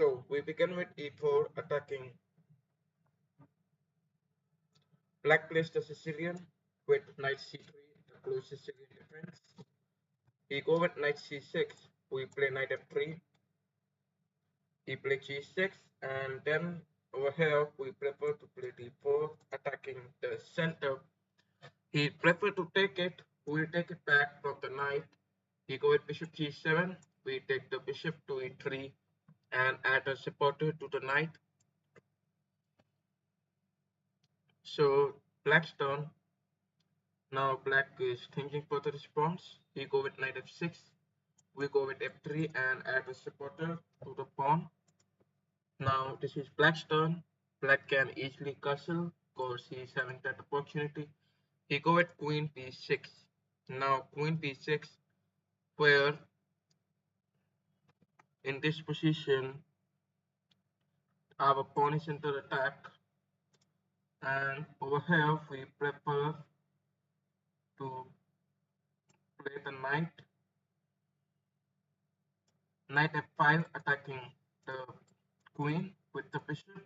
So we begin with e4 attacking. Black plays the Sicilian with knight c3, the close Sicilian defense. He go with knight c6, we play knight f3, he play g6, and then over here we prefer to play d4, attacking the center. He prefer to take it, we take it back from the knight. He go with bishop g7, we take the bishop to e3 and add a supporter to the knight. So black's turn. Now black is thinking for the response. He go with knight f6. We go with f3 and add a supporter to the pawn. Now this is black's turn. Black can easily castle because he is having that opportunity. He go with queen b6. Now queen b6, where in this position our pawn is under attack, and over here we prefer to play the knight f5, attacking the queen with the bishop,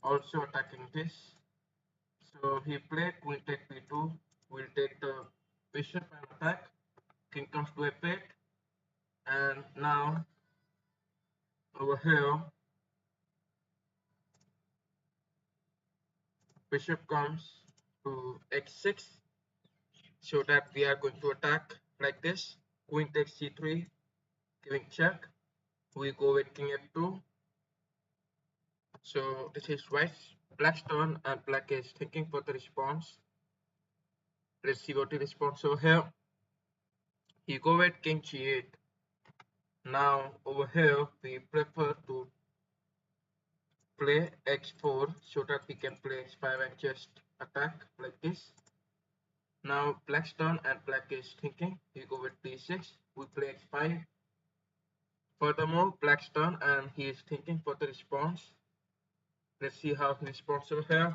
also attacking this. So he played queen take b2, we'll take the bishop and attack, king comes to f8, and now over here bishop comes to x6, so that we are going to attack like this. Queen takes c3, giving check. We go with king f2. So this is black's turn, and black is thinking for the response. Let's see what the response over here. You go with king g8. Now over here we prefer to play x4 so that we can play x5 and just attack like this. Now black's turn, and black is thinking. You go with d6. We play x5. Furthermore, black's turn, and he is thinking for the response. Let's see how he responds over here.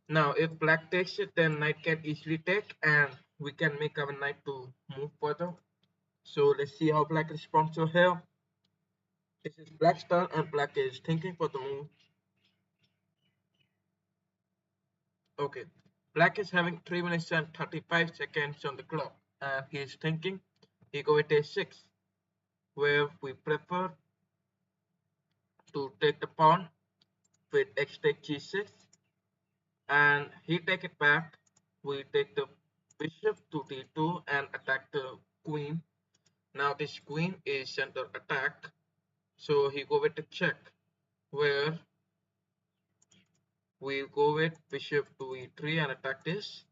Now if black takes it, then knight can easily take, and we can make our knight to move further. So let's see how black responds over here. This is black's turn, and black is thinking for the move. Okay, black is having 3 minutes and 35 seconds on the clock, and he is thinking. He go with a6, where we prefer to take the pawn with x take g6, and he take it back. We take the bishop to d2 and attack the queen. Now this queen is under attack, so he go with the check, where we go with bishop to e3 and attack this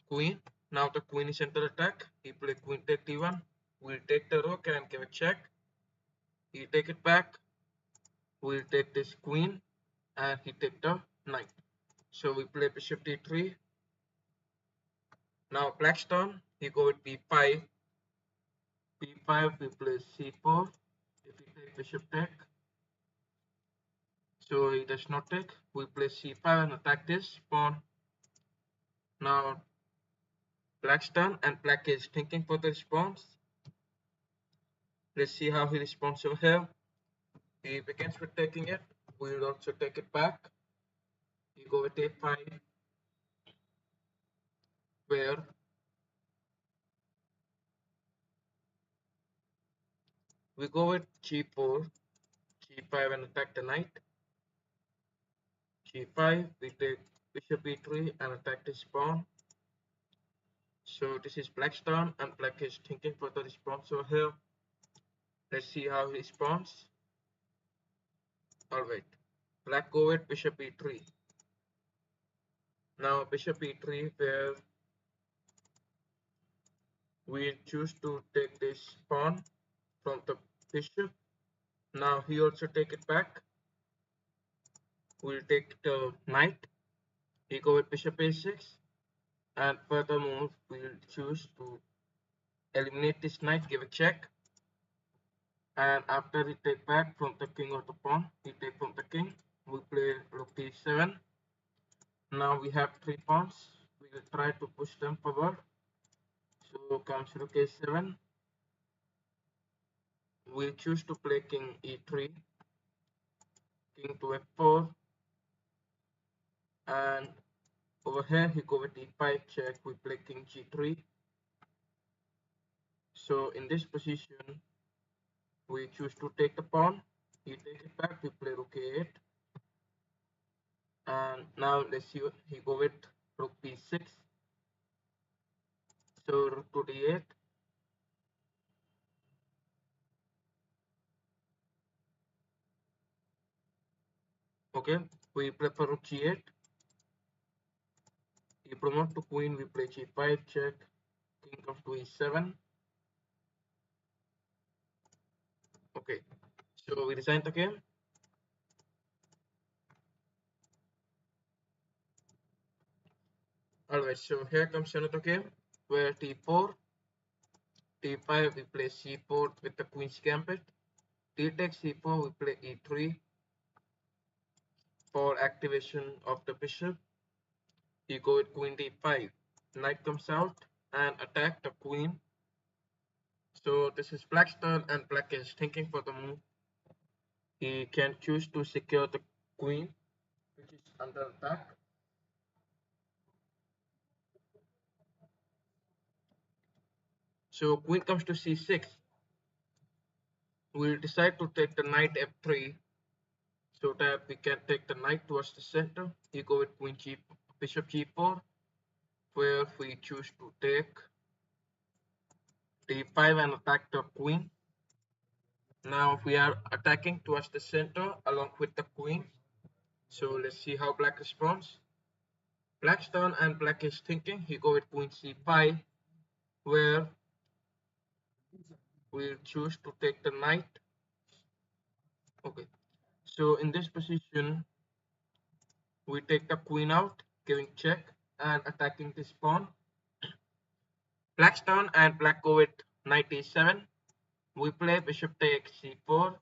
queen. Now the queen is under attack. He play queen take d1. We'll take the rook and give a check. He take it back. We'll take this queen, and he take the knight. So we play bishop d3. Now black's turn. He go with b5. b5 we play c4. If he take bishop take, so he does not take. We play c5 and attack this pawn. Now black's turn, and black is thinking for the response. Let's see how he responds over here. He begins with taking it. We will also take it back. You go with a5, where we go with g4, g5 and attack the knight. g5, we take bishop e3 and attack this pawn. So this is black's turn, and black is thinking for the response over here. Let's see how he responds. Alright, black go with bishop e3. Now bishop e3, where we choose to take this pawn from the bishop. Now he also take it back. We'll take the knight. He go with bishop a6, and furthermore we'll choose to eliminate this knight, give a check, and after we take back from the king or the pawn, we take from the king. We play rook d7. Now we have 3 pawns. We will try to push them forward. So comes rook a7. we choose to play king e3, king to f4, and over here he go with e5 check, we play king g3. So in this position, we choose to take the pawn, he take it back, we play rook a8, and now let's see what he go with rook b6, so rook to d8, okay, we play for rook g8, he promote to queen, we play g5 check, king comes to e7, okay, so we resign the game. Alright, so here comes another game where t4, t5 we play c4 with the queen's gambit, t takes c4 we play e3 for activation of the bishop, you go with queen d5, knight comes out and attack the queen. So this is black's turn and black is thinking for the move. He can choose to secure the queen which is under attack. So queen comes to c6. We'll decide to take the knight f3 so that we can take the knight towards the center. You go with queen g, bishop g4, where we choose to take d5 and attack the queen. Now we are attacking towards the center along with the queen. So let's see how black responds. Black's turn and black is thinking. He go with queen c5, where we'll choose to take the knight. Okay. So in this position, we take the queen out, giving check and attacking this pawn. Black's turn and black go with knight e7. We play bishop takes c4.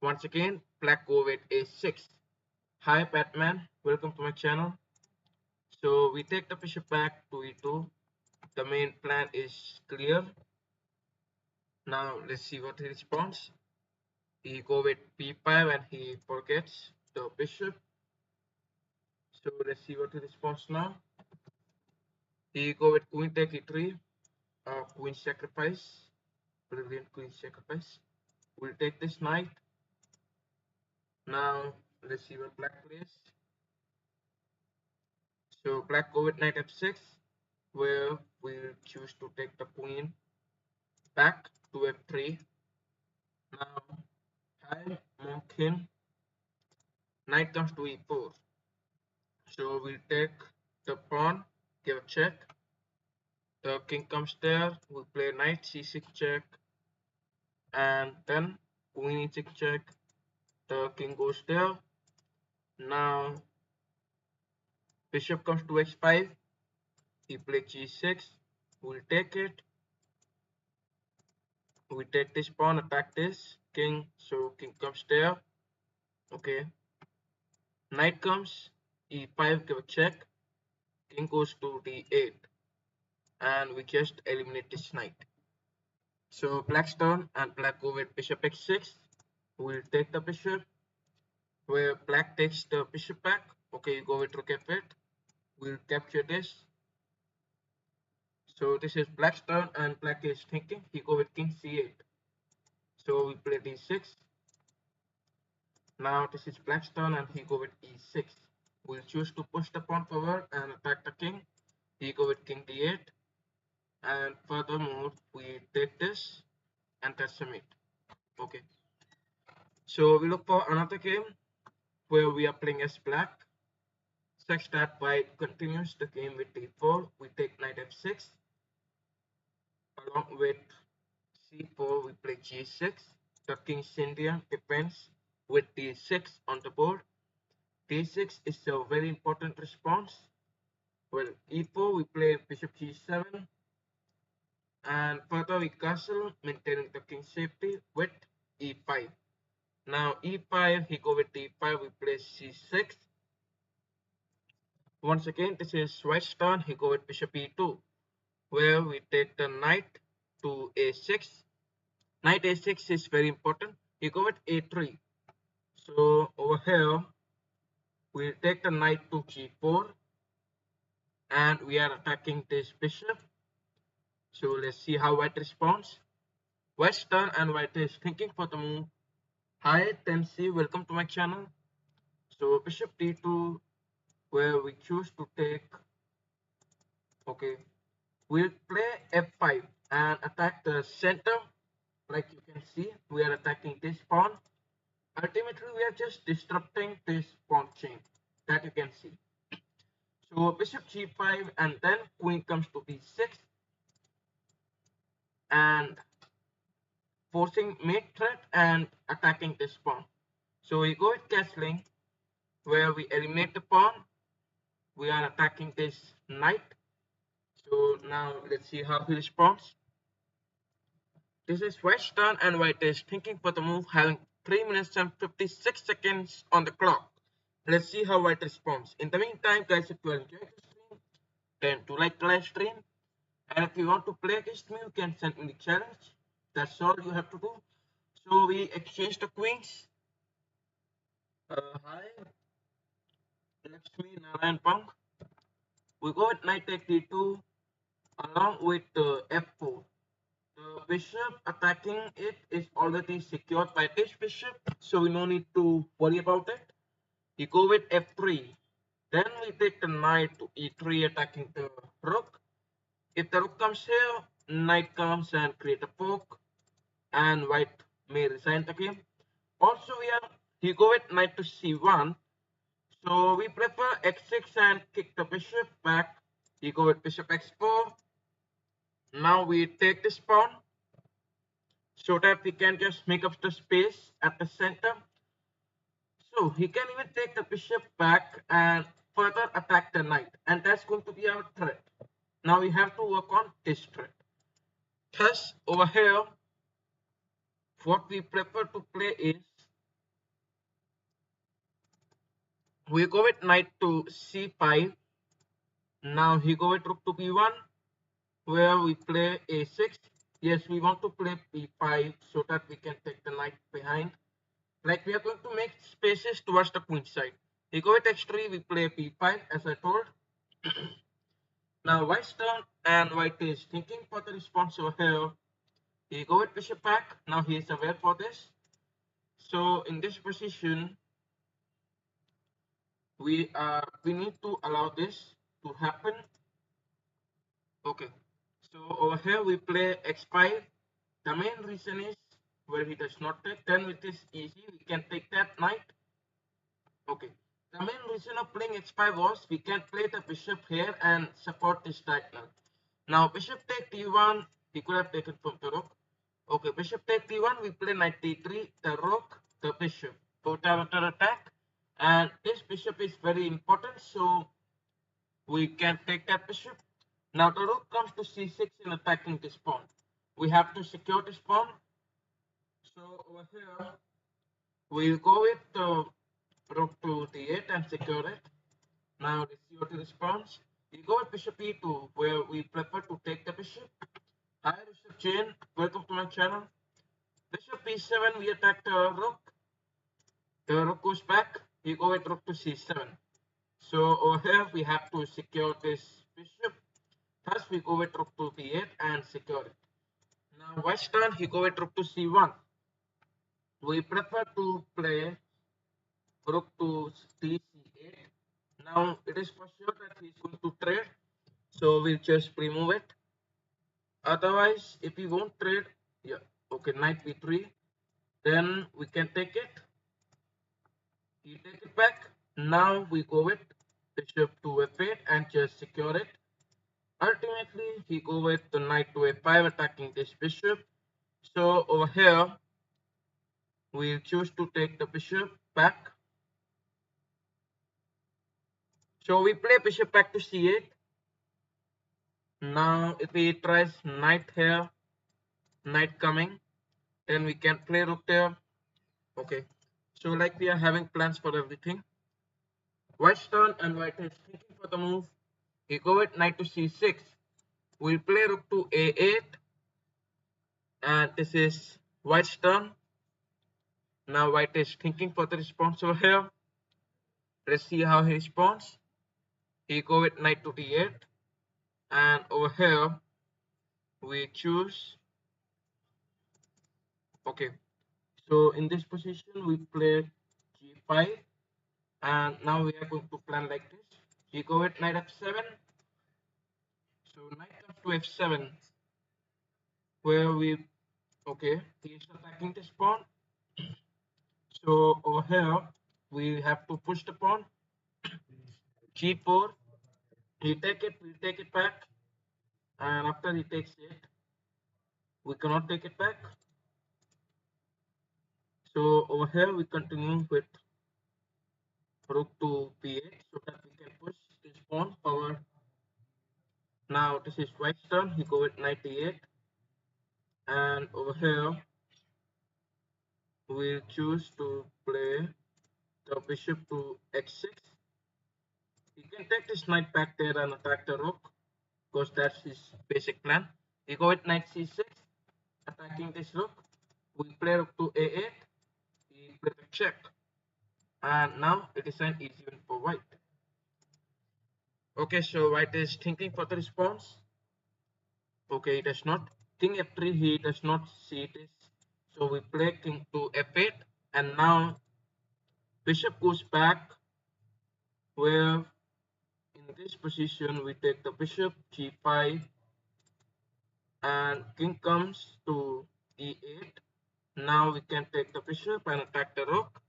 Once again, black go with a6. Hi Batman, welcome to my channel. So we take the bishop back to e2. The main plan is clear. Now let's see what he responds. He go with b5 and he forgets the bishop. So let's see what he responds now. He go with queen take e3, queen sacrifice, brilliant queen sacrifice. We'll take this knight. Now let's see what black plays. So black go with knight f6, where we'll choose to take the queen back to f3. Now hi Monkin, knight comes to e4. So we'll take the pawn, give a check. The king comes there, we play knight c6 check, and then queen e6 check. The king goes there. Now bishop comes to h5, he plays g6, we'll take it. We take this pawn, attack this king, so king comes there. Okay. Knight comes, e5, give a check, king goes to d8, and we just eliminate this knight. So black's turn and black go with bishop x6. We'll take the bishop, where black takes the bishop back. Okay, you go with rook f8. We'll capture this. So this is black's turn and black is thinking. He go with king c8. So we play d6. Now this is black's turn and he go with e6. We'll choose to push the pawn forward and attack the king. He go with king d8. And furthermore, we take this and that's a mate. Okay. So we look for another game where we are playing as black. Such that white continues the game with d4. We take knight f6. Along with c4, we play g6. The king's Indian defends with d6 on the board. d6 is a very important response. Well, e4, we play bishop g7. And further, we castle, maintaining the king's safety with e5. Now, e5, he go with d5, we play c6. Once again, this is white's turn, he go with bishop e2, where we take the knight to a6. Knight a6 is very important. He go with a3. So over here, we'll take the knight to g4, and we are attacking this bishop. So let's see how white responds. White's turn, and white is thinking for the move. Hi Tensi, welcome to my channel. So bishop d2, where we choose to take, okay, we'll play f5 and attack the center. Like you can see, we are attacking this pawn. Ultimately, we are just disrupting this pawn chain that you can see. So bishop g5, and then queen comes to b6 and forcing mate threat and attacking this pawn. So we go with castling, where we eliminate the pawn. We are attacking this knight. So now let's see how he responds. This is white's turn, and white is thinking for the move, having 3 minutes and 56 seconds on the clock. Let's see how white responds. In the meantime, guys, if you are enjoying the stream, then do like the live stream. And if you want to play against me, you can send me the challenge. That's all you have to do. So we exchange the queens. Hi, Lakshmi Narayan Pang. We go with knight take d2 along with f4. The bishop attacking it is already secured by this bishop, so we no need to worry about it. We go with f3. Then we take the knight to e3 attacking the rook. If the rook comes here, knight comes and create a poke, and white may resign the game. Also here, he go with knight to c1. So we prefer x6 and kick the bishop back. He go with bishop x4. Now we take this pawn so that we can just make up the space at the center. So he can even take the bishop back and further attack the knight, and that's going to be our threat. Now we have to work on this threat. Thus over here, what we prefer to play is, we go with knight to c5. Now he go with rook to b1, where we play a6. Yes, we want to play b5 so that we can take the knight behind. Like we are going to make spaces towards the queen side. We go with x3, we play b5 as I told. Now white's turn, and white is thinking for the response over here. He go with bishop back. Now he is aware for this. So in this position, we need to allow this to happen. Okay. So over here we play x5. The main reason is, where he does not take, then it is easy. We can take that knight. Okay. The main reason of playing x5 was we can play the bishop here and support this diagonal. Now bishop take d1, we could have taken from the rook. Okay, bishop take d1, we play knight d3, the rook, the bishop. Both are under attack, and this bishop is very important, so we can take that bishop. Now the rook comes to c6 in attacking this pawn. We have to secure this pawn. So over here, we'll go with the rook to d8 and secure it. Now let's see what he responds. We go with bishop e2, where we prefer to take the bishop. Hi Rishabh Jain, welcome to my channel. Bishop b7, we attack the rook. The rook goes back. We go with rook to c7. So over here we have to secure this bishop. Thus we go with rook to b8 and secure it. Now white's turn, he go with rook to c1. We prefer to play rook to d8. Now it is for sure that he's going to trade, so we'll just remove it. Otherwise, if he won't trade, yeah, okay, knight b3, then we can take it. You take it back. Now we go with bishop to f8 and just secure it. Ultimately, he go with the knight to f5 attacking this bishop. So over here, we'll choose to take the bishop back. So we play bishop back to c8. Now if he tries knight here, knight coming, then we can play rook there. Okay. So like we are having plans for everything. White's turn, and white is thinking for the move. We go with knight to c6. We'll play rook to a8, and this is White's turn. Now white is thinking for the response over here. Let's see how he responds. He go with knight to d8, and over here we choose. Okay, so in this position we play g5, and now we are going to plan like this. He go with knight f7. So knight comes to f7, where we he is attacking this pawn. So over here we have to push the pawn. G4. He take it. We take it back, and after he takes it, we cannot take it back. So over here we continue with rook to b8 so that we can push this pawn forward. Now this is white's turn. He go with knight d8, and over here we'll choose to play the bishop to x6. He can take this knight back there and attack the rook because that's his basic plan. He go with knight c6, attacking this rook. We play rook to a8. He play the check, and now it is an easy win for white. Okay, so white is thinking for the response. Okay, it does not. King f3, he does not see this. So we play king to f8, and now bishop goes back, where in this position we take the bishop g5, and king comes to e8. Now we can take the bishop and attack the rook.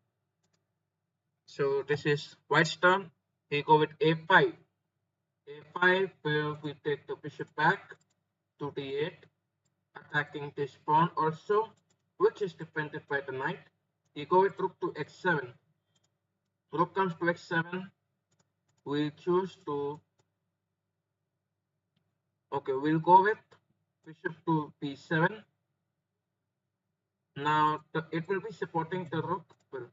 So this is white's turn. He go with a5. a5, where we take the bishop back to d8, attacking this pawn also, which is defended by the knight. He go with rook to x7. Rook comes to x7. We choose to, we'll go with bishop to b7. Now it will be supporting the rook. Well,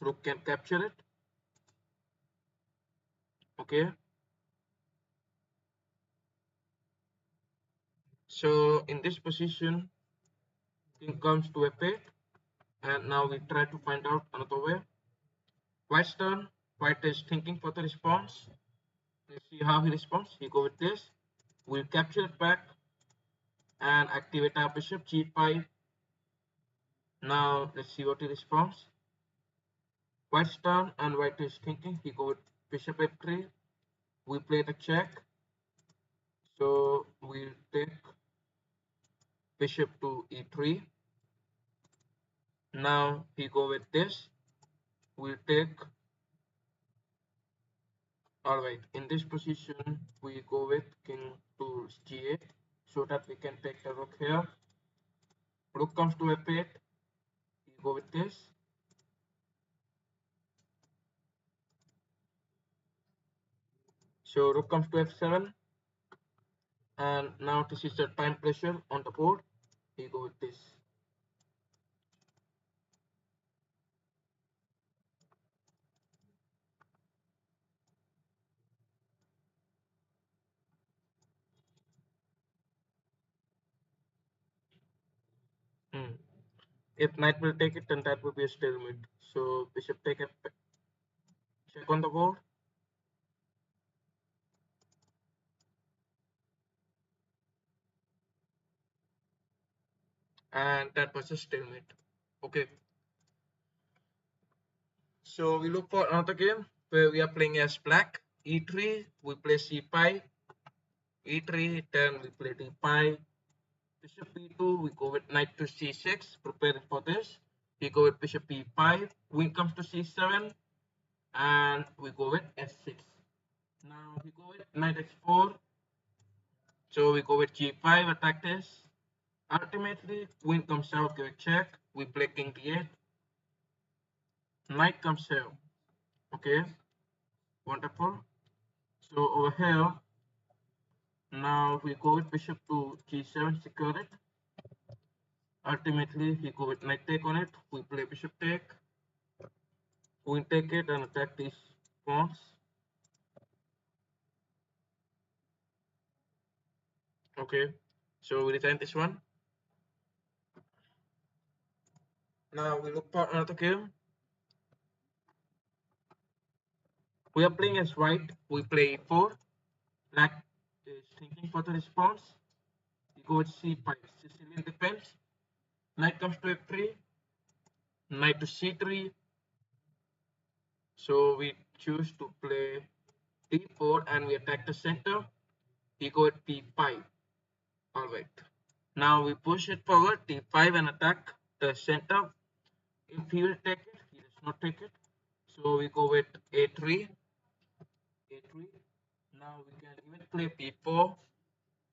rook can capture it. Okay. So in this position, king comes to f8, and now we try to find out another way. White's turn. White is thinking for the response. Let's see how he responds. He go with this. We'll capture it back and activate our bishop g5. Now let's see what he responds. White's turn, and white is thinking. He go with bishop f3. We play the check. So we'll take bishop to e3. Now he go with this. We'll take. Alright, in this position we go with king to g8 so that we can take the rook here. Rook comes to f8. We go with this. So rook comes to f7, and now this is the time pressure on the board. We go with this. If knight will take it, then that will be a stalemate. So bishop take a check on the board. And that was a stalemate. Okay. So we look for another game where we are playing as black. E3, we play c5. E3, then we play d5. Bishop b2, we go with knight to c6, preparing for this. We go with bishop b5, queen comes to c7, and we go with s6. Now we go with knight x4, so we go with g5, attack this. Ultimately, queen comes out, give a check. We play king d8. Knight comes here. Okay, wonderful. So over here, now we go with bishop to g7, secure it. Ultimately, we go with knight take on it. We play bishop take. Queen take it and attack these pawns. Okay, so we resign this one. Now we look for another game. We are playing as white. We play e4. Black is thinking for the response. We go with c5. Sicilian defense. Knight comes to f3. Knight to c3. So we choose to play d4 and we attack the center. We go with p5. Alright. Now we push it forward, d5 and attack the center. If he will take it, he does not take it. So we go with a3. a3. Now we can even play b4.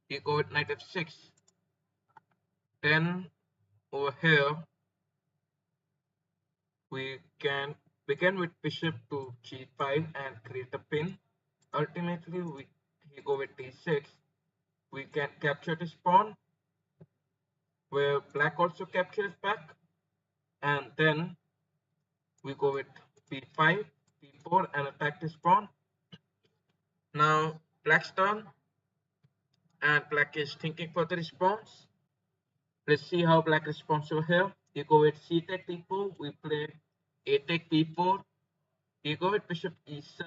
We go with knight f6. Then over here we can begin with bishop to g5 and create a pin. Ultimately we go with d6. We can capture this pawn where black also captures back, and then we go with b5, b4 and attack this pawn. Now black's turn and black is thinking for the response. Let's see how black responds over here. You go with c take d4, we play a take b4. You go with bishop e7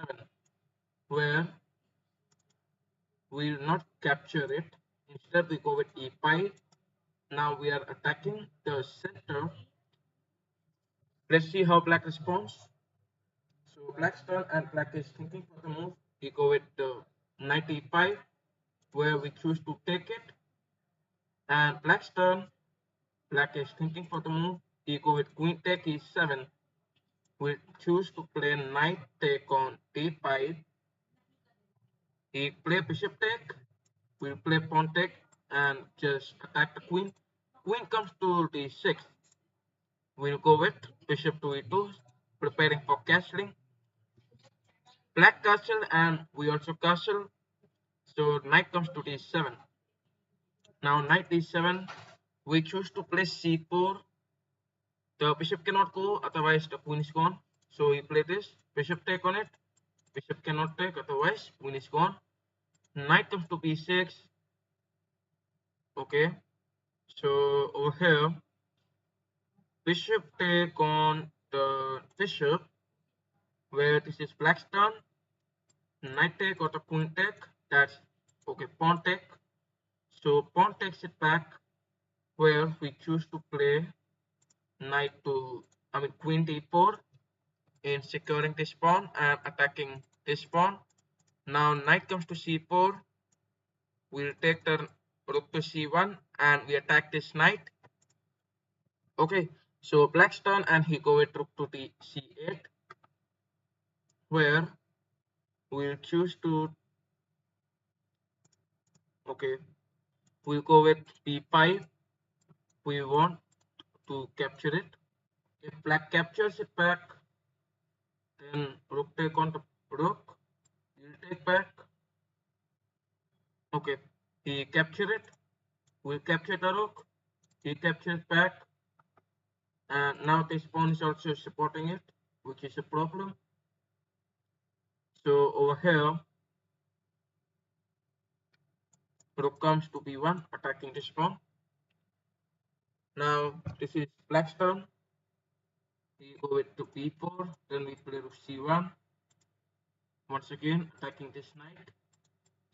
where we will not capture it. Instead we go with e5. Now we are attacking the center. Let's see how black responds. So black's turn and black is thinking for the move. We go with knight e5 where we choose to take it. And black's turn, black is thinking for the move. We go with queen take e7. We choose to play knight take on d5. He play bishop take. We play pawn take and just attack the queen. Queen comes to d6. We'll go with bishop to e2, preparing for castling. Black castle and we also castle. So knight comes to d7. Now knight d7, we choose to play c4. The bishop cannot go, otherwise the queen is gone. So we play this, bishop take on it. Bishop cannot take, otherwise queen is gone. Knight comes to b6. Okay, so over here, bishop take on the bishop, where this is black's turn. Knight take or the queen take, that's okay, pawn take. So pawn takes it back, where we choose to play knight to, queen d4 in securing this pawn and attacking this pawn. Now knight comes to c4. We'll take the rook to c1 and we attack this knight. Okay, so black's turn and he go with rook to c8, where we'll choose to, okay, we'll go with b5. We want to capture it. If black captures it back, then rook take on the rook. We'll take back. Okay, he captured it. We'll capture the rook. He captures back. And now this pawn is also supporting it, which is a problem. So over here, rook comes to b1, attacking this pawn. Now this is black's turn. We go with to b4, then we play rook c1. Once again, attacking this knight.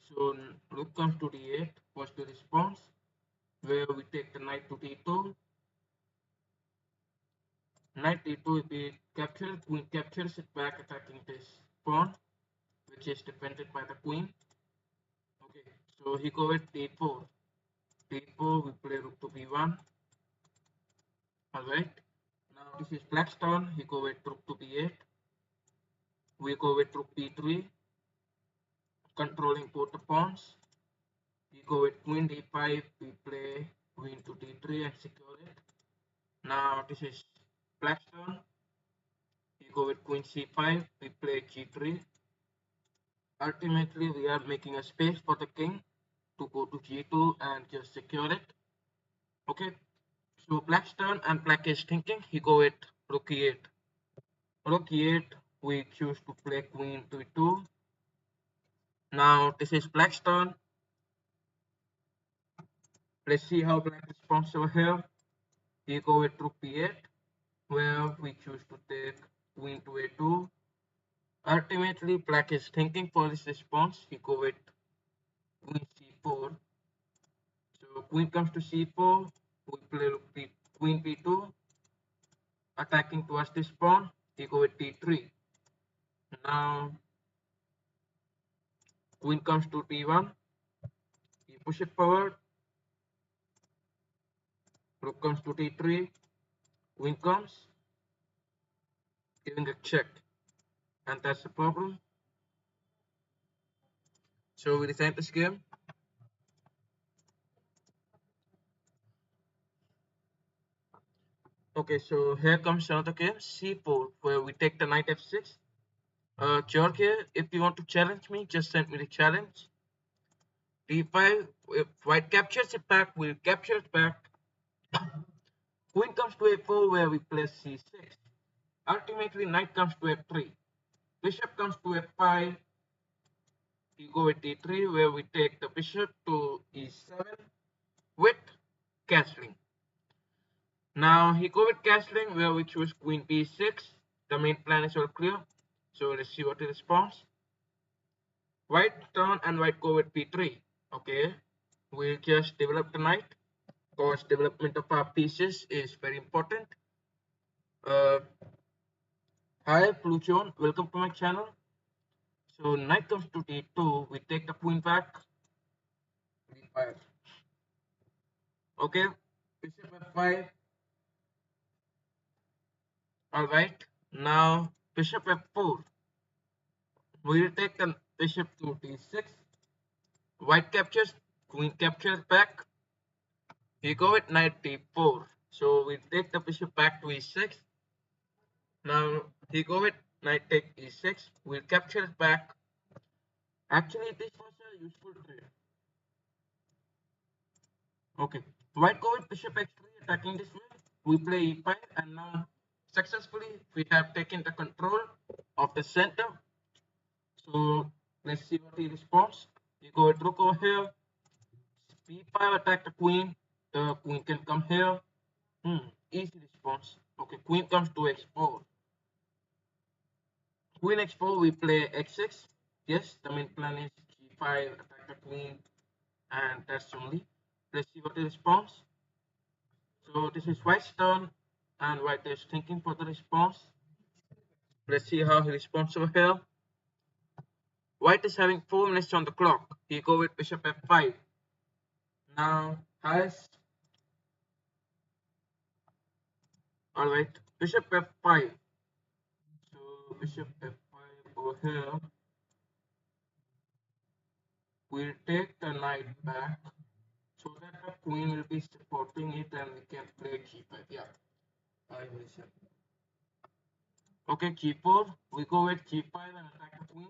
So rook comes to d8, was the response, where we take the knight to d2. Knight d2 will be captured, queen captures it back, attacking this pawn, which is defended by the queen. Okay, so he go with d4. d4, we play rook to b1. Alright, now this is black's turn. He go with rook to b8. We go with rook b3, controlling both the pawns. We go with queen d5. We play queen to d3 and secure it. Now this is black's turn. We go with queen c5. We play g3. Ultimately, we are making a space for the king to go to g2 and just secure it. Okay, so black's turn and black is thinking. He go with rook e8. Rook e8, we choose to play queen to e2. Now this is black's turn. Let's see how black responds over here. We go with rook b8. where we choose to take queen to a2. Ultimately, black is thinking for this response. He go with queen c4. So queen comes to c4. We play rook queen b2, attacking towards this pawn. He go with d3. Now queen comes to d1. He push it forward. Rook comes to d3. Queen comes, giving a check, and that's the problem. So we resign this game. Okay, so here comes another game, c4, where we take the knight f6. George, if you want to challenge me, just send me the challenge. d5, if white captures it back, we'll capture it back. Queen comes to a4, where we play c6. Ultimately, knight comes to f3. Bishop comes to f5. You go with d3, where we take the bishop to e7 with castling. Now he go with castling, where we choose queen b6. The main plan is all clear. So let's see what he responds. White turn and white go with b3. Okay, we'll just develop the knight, because development of our pieces is very important. Uh, Hi Pluton, welcome to my channel. So knight comes to d2, we take the queen back, d5. Okay, bishop f5. Alright, now bishop f4. We'll take the bishop to d6. White captures, queen captures back. We go with knight d4. So we take the bishop back to e6. Now he go with knight take e6. We'll capture it back. Actually, this was a useful trade. Okay. White go with bishop x3, attacking this way. We play e5, and now successfully we have taken the control of the center. So let's see what he responds. You go with rook over here. b5, attack the queen. The queen can come here. Easy response. Okay, queen comes to x4. Queen x4, we play x6. Yes, the main plan is g5, attack the queen, and that's only. Let's see what he responds. So this is white's turn, and white is thinking for the response. Let's see how he responds over here. White is having 4 minutes on the clock. He go with bishop f5. Now has alright, bishop f5. So bishop f5 over here. We'll take the knight back, so that the queen will be supporting it and we can play g5. Yeah, I will say. Okay, g4. We go with g5 and attack the queen.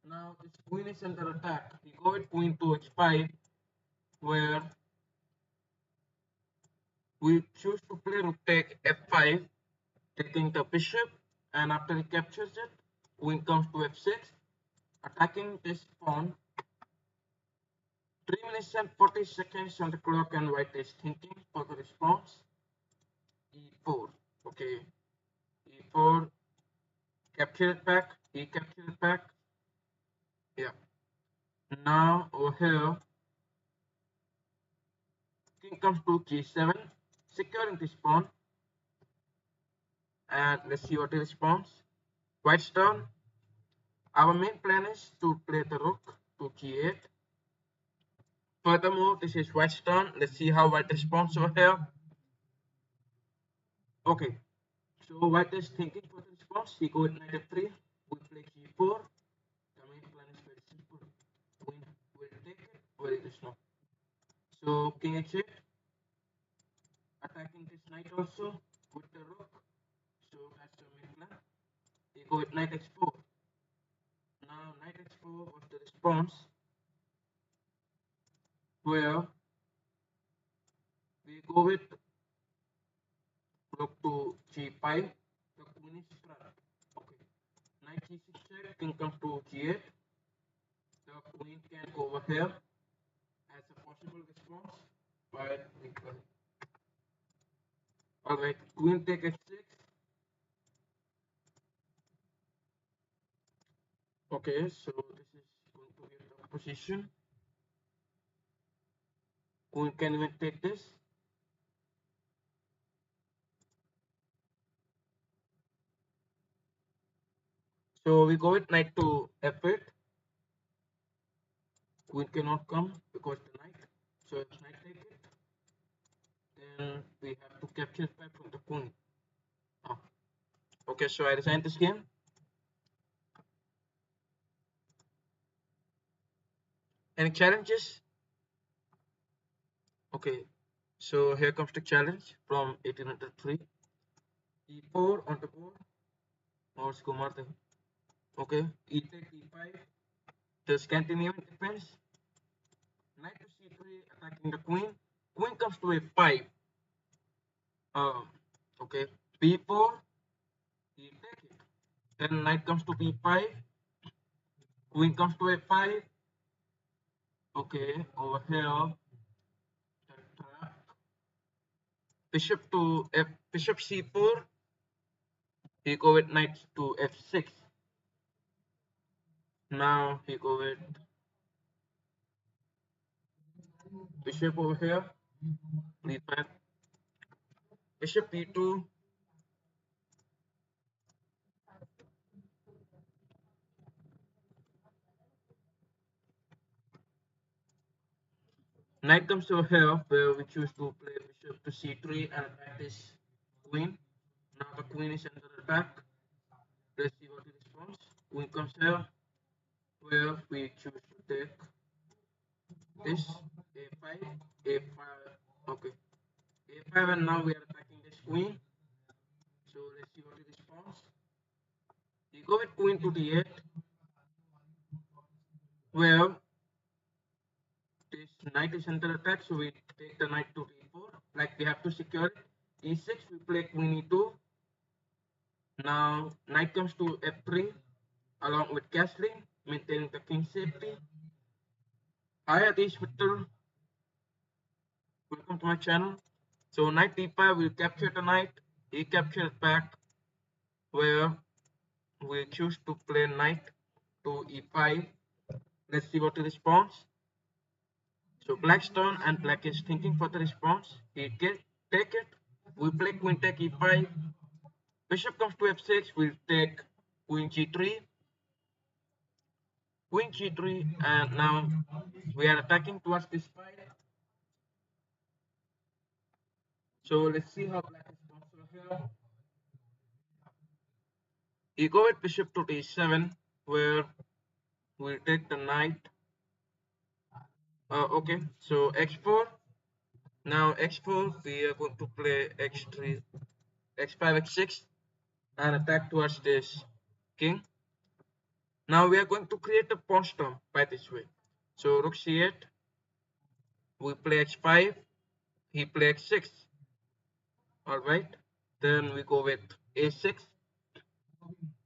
Now this queen is under attack. We go with queen to h5, where we choose to play rook take f5, taking the bishop, and after he captures it, queen comes to f6, attacking this pawn. 3 minutes and 40 seconds on the clock, and white is thinking for the response. e4. Okay, e4, capture it back, he captured it back. Yeah. Now over here, king comes to g7, securing this pawn. And let's see what he responds. White's turn. Our main plan is to play the rook to g8. Furthermore, this is white's turn. Let's see how white responds over here. Okay, so white is thinking for the response. He goes knight f3. We play g4. The main plan is very simple. Queen will take it. Very good now. So king h8, attacking this knight also with the rook. So that's the main plan. He go with knight x4. Now knight x4 was the response, where we go with rook to g5. The queen is trapped. Okay. Knight g6 check. King comes to g8. The queen can go over here as a possible response, but we play. Alright, queen take h6. Okay, so this is going to be the position. Queen can even take this. So we go with knight to f8. Queen cannot come because the knight. So if knight take it, then we have to capture back from the queen. Oh. Okay, so I resign this game. Any challenges? Okay, so here comes the challenge from 1803. e4 on the board. और इसको मारते हैं. Okay, e take e5. The Scandinavian defense. Knight to c3 attacking the queen. Queen comes to a5. Okay, b4. You take it. Then knight comes to b5. Queen comes to a5. Okay, over here. Bishop to f. Bishop c4. He go with knight to f6. Now he go with bishop over here. b5. Bishop b2. Knight comes over here where we choose to play bishop to c3 and attack this queen. Now the queen is under attack. Let's see what it responds. Queen comes here where we choose to take this a5, a5. Okay, a5, and now we are attacking this queen. So let's see what it responds. We go with queen to d8 where this knight is under attack. So we take the knight to d4. Like we have to secure it. e6, we play queen e2. Now knight comes to f3 along with castling, maintaining the king's safety. Hi Adish Vittal, welcome to my channel. So knight d5 will capture the knight, he captures back where we choose to play knight to e5. Let's see what the response. So black's turn and black is thinking for the response. He can take it. We play queen take e5. Bishop comes to f6. We'll take queen g3. Queen g3, and now we are attacking towards this fight. So let's see how black responds over here. You go with bishop to d7 where we take the knight. Okay, so x4. Now x4 we are going to play x3, x5, x6 and attack towards this king. Now we are going to create a pawn storm by this way. So rook c8, we play x5, he play x6. Alright, then we go with a6.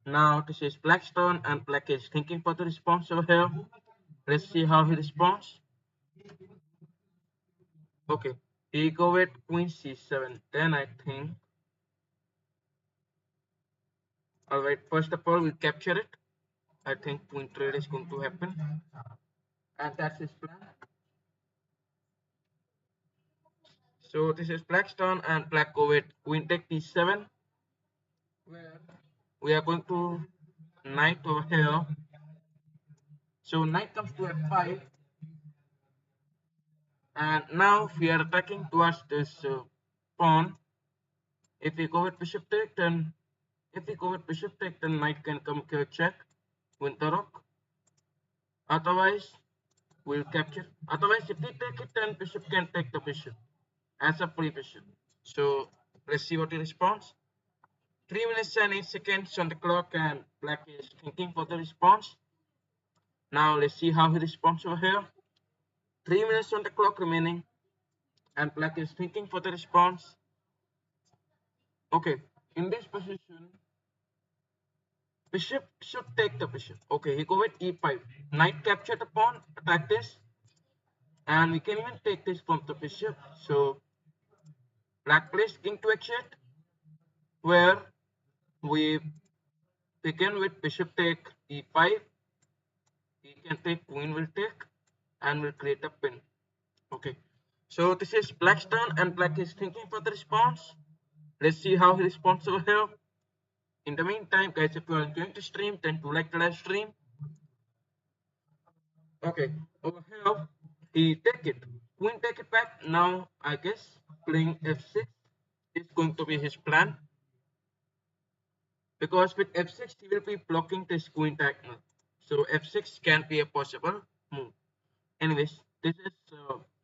Now this is black's turn and black is thinking for the response over here. Let's see how he responds. Okay, he go with queen c7. Then I think, alright, first of all we capture it. I think queen trade is going to happen, and that's his plan. So this is black's turn and black go with queen take d7 where we are going to knight over here. So knight comes to f5, and now we are attacking towards this pawn. If we go with bishop take, then if we go with bishop take, then knight can come here check, win the rook. Otherwise, we'll capture. Otherwise, if we take it, then bishop can take the bishop as a free bishop. So let's see what he responds. 3 minutes and 8 seconds on the clock, and black is thinking for the response. Now let's see how he responds over here. 3 minutes on the clock remaining, and black is thinking for the response. Okay, in this position, bishop should take the bishop. Okay, he go with e5. Knight capture the pawn, attack this, and we can even take this from the bishop. So black plays king to h8. where we begin with bishop take e5. He can take, queen will take, and will create a pin. Okay, so this is black's turn, and black is thinking for the response. Let's see how he responds over here. In the meantime, guys, if you are enjoying the stream, then do like the live stream. Okay, over here, he take it. Queen take it back. Now, I guess playing f6 is going to be his plan. Because with f6, he will be blocking this queen diagonal. So f6 can be a possible move. Anyways, this is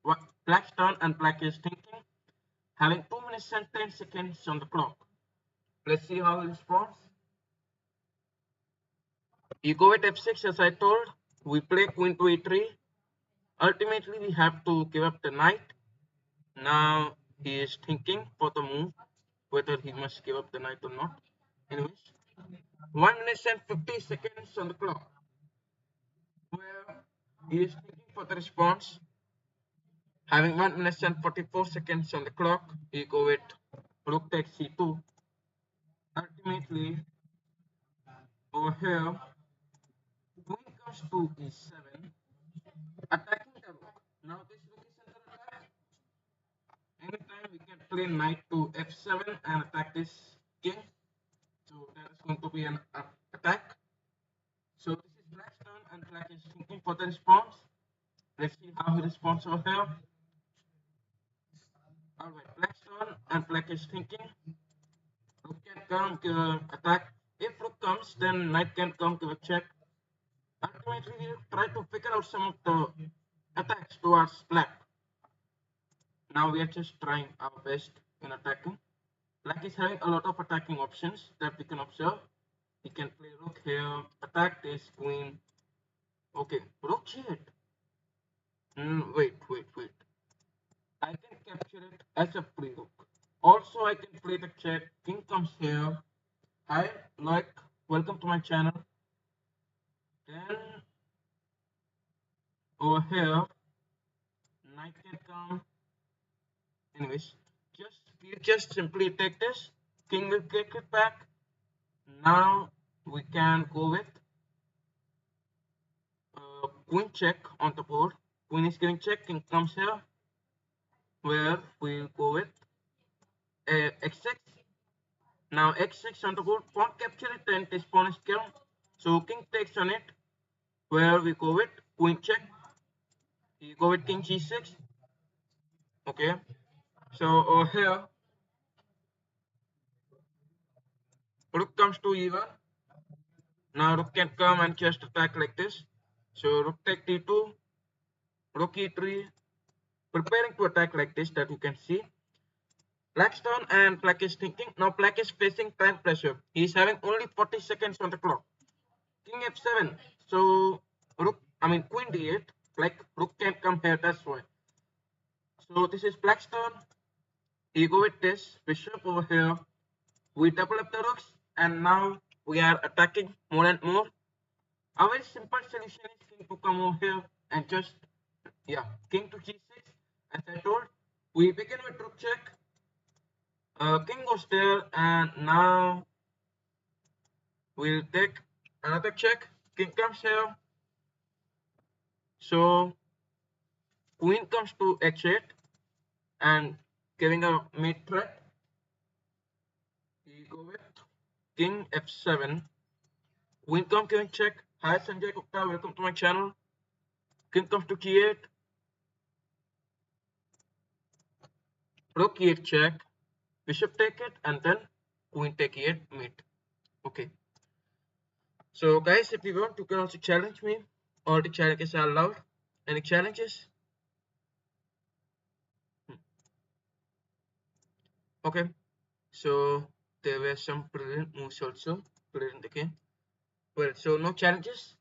what black's turn, and black is thinking, having 2 minutes and 10 seconds on the clock. Let's see how he responds. You go at f6 as I told. We play queen to e3. Ultimately, we have to give up the knight. Now he is thinking for the move, whether he must give up the knight or not. Anyways, 1 minute and 50 seconds on the clock. Where he is thinking for the response. Having 1 minute and 44 seconds on the clock, he go with rook takes c2. Ultimately, over here, queen comes to e7, attacking the rook. Now this rook is under attack. Anytime we can play knight to f7 and attack this king. So that is going to be an attack. So this is black's turn, and black is thinking for the response. Let's see how he responds over here. Alright, black's turn, and black is thinking. Rook can come, attack. If rook comes, then knight can come to a check. Ultimately, we'll try to figure out some of the attacks towards black. Now we are just trying our best in attacking. Black is having a lot of attacking options that we can observe. He can play rook here, attack this queen. Okay, rook g8. Wait. I can capture it as a free rook. Also, I can play the check. King comes here. Hi, like, welcome to my channel. Then over here, knight can come. Anyways, you just simply take this. King will take it back. Now we can go with queen check on the board. Queen is giving check. King comes here, where we'll go with x6. Now x6 on the board. Pawn capture it, and this pawn is killed. So king takes on it, where we go with queen check. You go with king g6. Okay. So over here, rook comes to e1. Now rook can come and just attack like this. So rook take d2, rook e3, preparing to attack like this, that you can see. Black's turn, and black is thinking. Now black is facing time pressure. He is having only 40 seconds on the clock. King f7. So queen d8. Like rook can't come here, that's why. So this is black's turn. You go with this bishop over here. We double up the rooks, and now we are attacking more and more. A very simple solution is king to come over here and just, king to g6. As I told, we begin with rook check. King goes there, and now we'll take another check. King comes here. So queen comes to h8 and giving a mate threat. We go with king f7. Queen comes giving check. Hi Sanjay Gupta, welcome to my channel. King comes to g8. Rook e8 check. Bishop take it, and then queen take e8 mate. Okay. So guys, if you want, you can also challenge me. All the challenges are allowed. Any challenges? Okay. So there were some brilliant moves also played in the game. Well, so no challenges.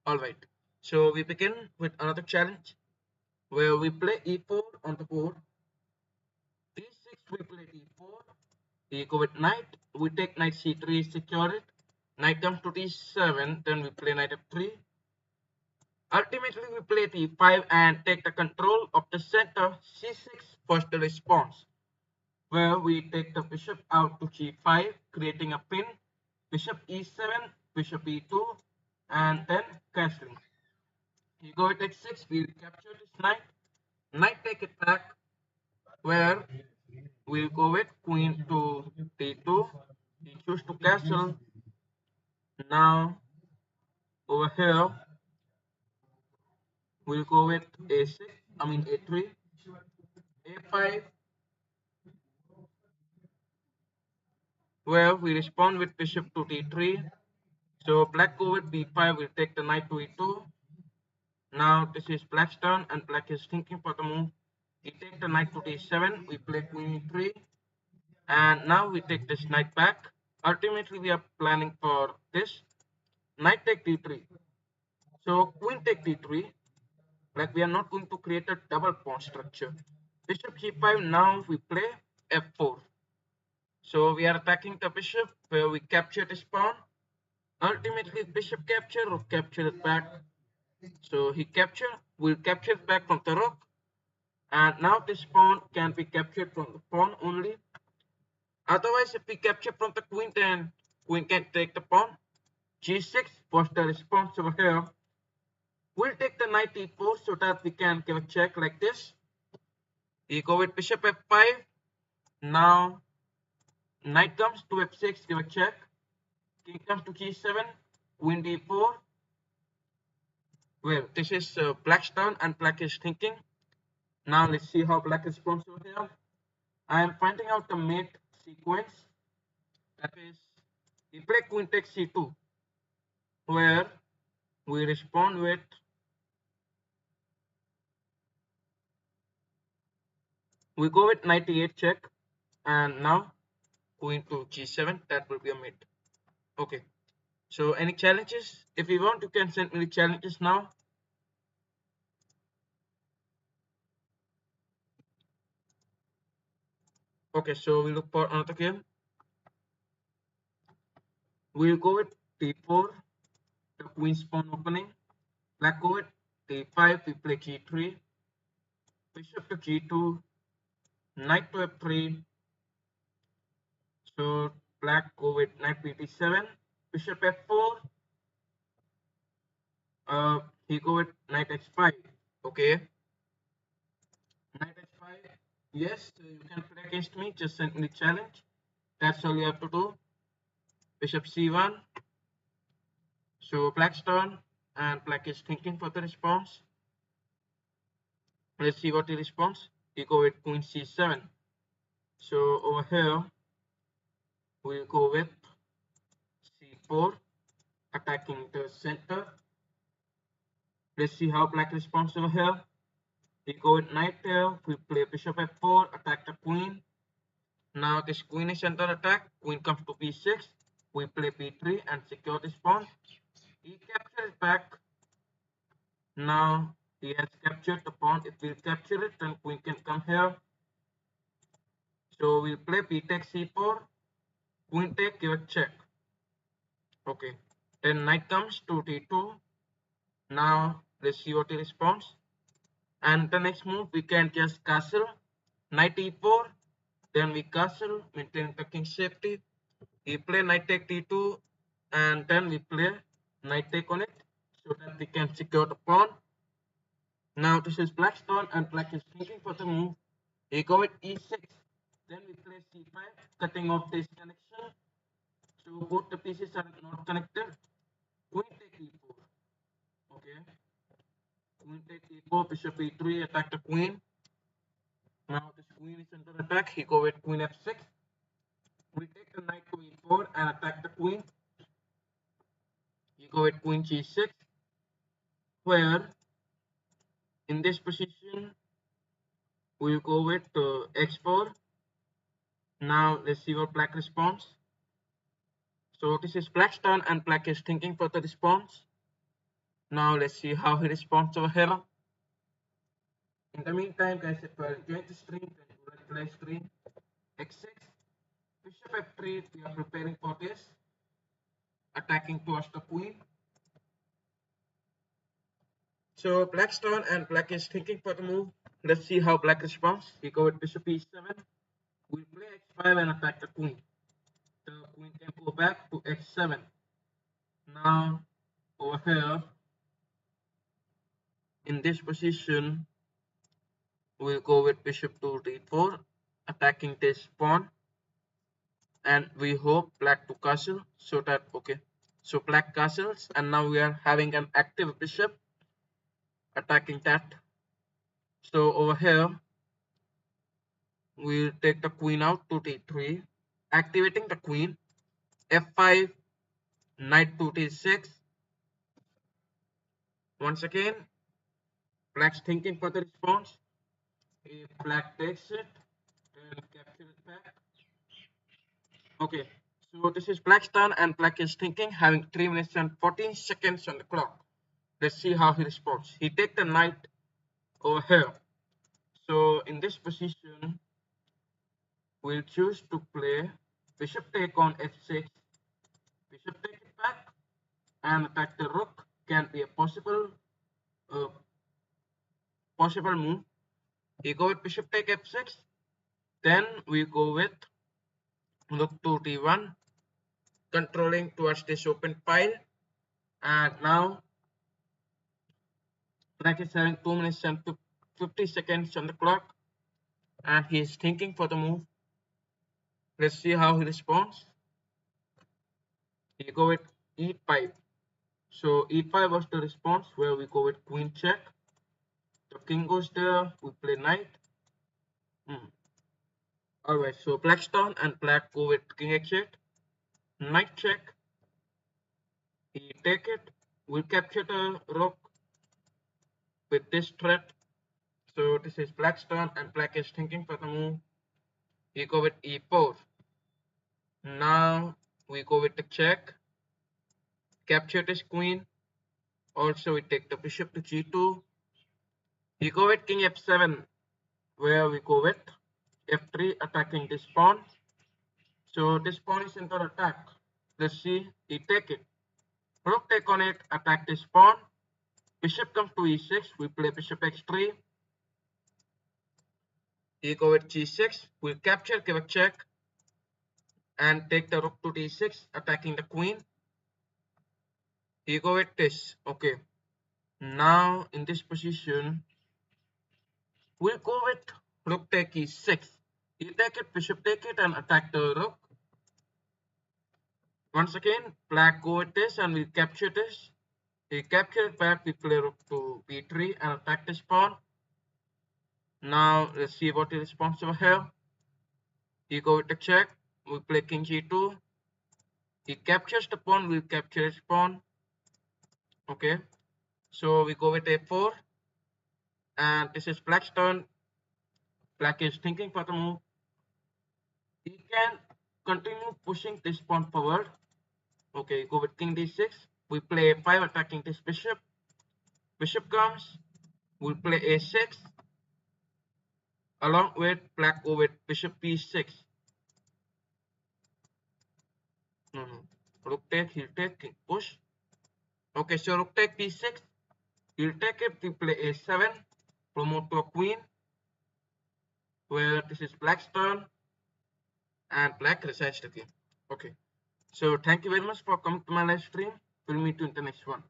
Alright. So we begin with another challenge where we play e4 on the board. d6 we play d4. We go with knight. We take knight c3, secure it. Knight comes to d7, then we play knight f3. Ultimately, we play d5 and take the control of the center. c6 was the response. where we take the bishop out to g5, creating a pin, bishop e7, bishop e2, and then castling. You go at h6, we'll capture this knight, knight take it back, where we'll go with queen to d2, we choose to castle. Now over here, we'll go with a6, a3, a5, where we respond with bishop to d3. So black go with b5, we'll take the knight to e2. Now this is black's turn and black is thinking for the move. We take the knight to d7, we play queen e3, and now we take this knight back. Ultimately we are planning for this knight take d3. So queen take d3, like we are not going to create a double pawn structure. Bishop g5, now we play f4. So we are attacking the bishop where we capture this pawn. Ultimately bishop capture or capture it back. So he capture, we'll capture it back from the rook. And now this pawn can be captured from the pawn only. Otherwise, if we capture from the queen, then queen can take the pawn. g6 was the response over here. We'll take the knight e4 so that we can give a check like this. We go with bishop f5. Now knight comes to f6, give a check. King comes to g7, queen d4. Well, this is black's turn and black is thinking. Now let's see how black responds over here. I am finding out the mate sequence. That is, we play queen takes c2, where we respond with we go with knight e8 check, and now queen to g7. That will be a mate. Okay. So any challenges? If you want, you can send me the challenges now. Okay. So we look for another game. We'll go with d4, the queen's pawn opening. Black go with d5. We play g3. Bishop to g2. Knight to f3. So black go with knight bt7, bishop f4. He go with knight h5. Okay, knight h5. Yes, you can play against me. Just send me the challenge. That's all you have to do. Bishop c1. So black's turn, and black is thinking for the response. Let's see what he responds. He go with queen c7. So over here, we'll go with c4, attacking the center. Let's see how black responds over here. We go with knight here, we play bishop f4, attack the queen. Now this queen is under attack, queen comes to b6, we play b3 and secure this pawn. He captures back. Now he has captured the pawn. If we capture it, then queen can come here. So we play b takes c4, queen take, give a check. Okay, then knight comes to d2. Now let's see what he responds. And the next move, we can just castle, knight e4, then we castle, maintain the king's safety. We play knight take d2, and then we play knight take on it, so that we can secure the pawn. Now this is black's turn, and black is thinking for the move. We go with e6, then we play c5, cutting off this connection. So both the pieces are not connected. Queen take e4. Okay. Queen take e4, bishop e3, attack the queen. Now this queen is under attack. He go with queen f6. We take the knight to e4 and attack the queen. You go with queen g6, where in this position we'll go with x4. Now let's see what black responds. So this is black's turn, and black is thinking for the response. Now let's see how he responds over here. In the meantime, guys, if you enjoyed the stream, then do like the live stream. x6, bishop f3. We are preparing for this, attacking towards the queen. So black's turn, and black is thinking for the move. Let's see how black responds. We go with bishop e7. We'll play x5 and attack the queen. The queen can go back to x7. Now, over here, in this position, we'll go with bishop to d4, attacking this pawn, and we hope black to castle, so that, okay. So black castles, and now we are having an active bishop attacking that. So over here, we'll take the queen out to d3, activating the queen, f5, knight to d6. Once again, black's thinking for the response. If black takes it and capture it back. Okay, so this is black's turn, and black is thinking, having 3 minutes and 14 seconds on the clock. Let's see how he responds. He takes the knight over here. So in this position, we'll choose to play bishop take on f6, bishop take it back, and attack the rook can be a possible move. We go with bishop take f6, then we go with rook to d1, controlling towards this open pile, and now black is having 2 minutes and 50 seconds on the clock, and he is thinking for the move. Let's see how he responds. He go with e5. So e5 was the response, where we go with queen check. The king goes there, we play knight. Alright, so black's turn, and black go with king h8, knight check. He take it, we'll capture the rook with this threat. So this is black's turn, and black is thinking for the move. We go with e4. Now we go with the check, capture this queen. Also we take the bishop to g2. We go with king f7, where we go with f3, attacking this pawn. So this pawn is under attack. Let's see, he take it. Rook take on it, attack this pawn. Bishop comes to e6, we play bishop x3. We go with g6, we'll capture, give a check, and take the rook to d6, attacking the queen. We go with this, okay. Now in this position, we'll go with rook take e6. You take it, bishop take it, and attack the rook. Once again, black go with this, and we capture this. We capture it back, we play rook to b3 and attack this pawn. Now let's see what he responds over here. He go with the check, we play king g2. He captures the pawn, we capture his pawn. Okay, so we go with a4, and this is black's turn. Black is thinking for the move. He can continue pushing this pawn forward. Okay, go with king d6. We play a5, attacking this bishop. Bishop comes. We'll play a6. Along with black go with bishop b6. No. Rook take, he'll take, king push. Okay, so rook take b6. He'll take it, we play a7. Promote to a queen. Where this is black's turn. And black resigns the game. Okay. So thank you very much for coming to my live stream. We'll meet you in the next one.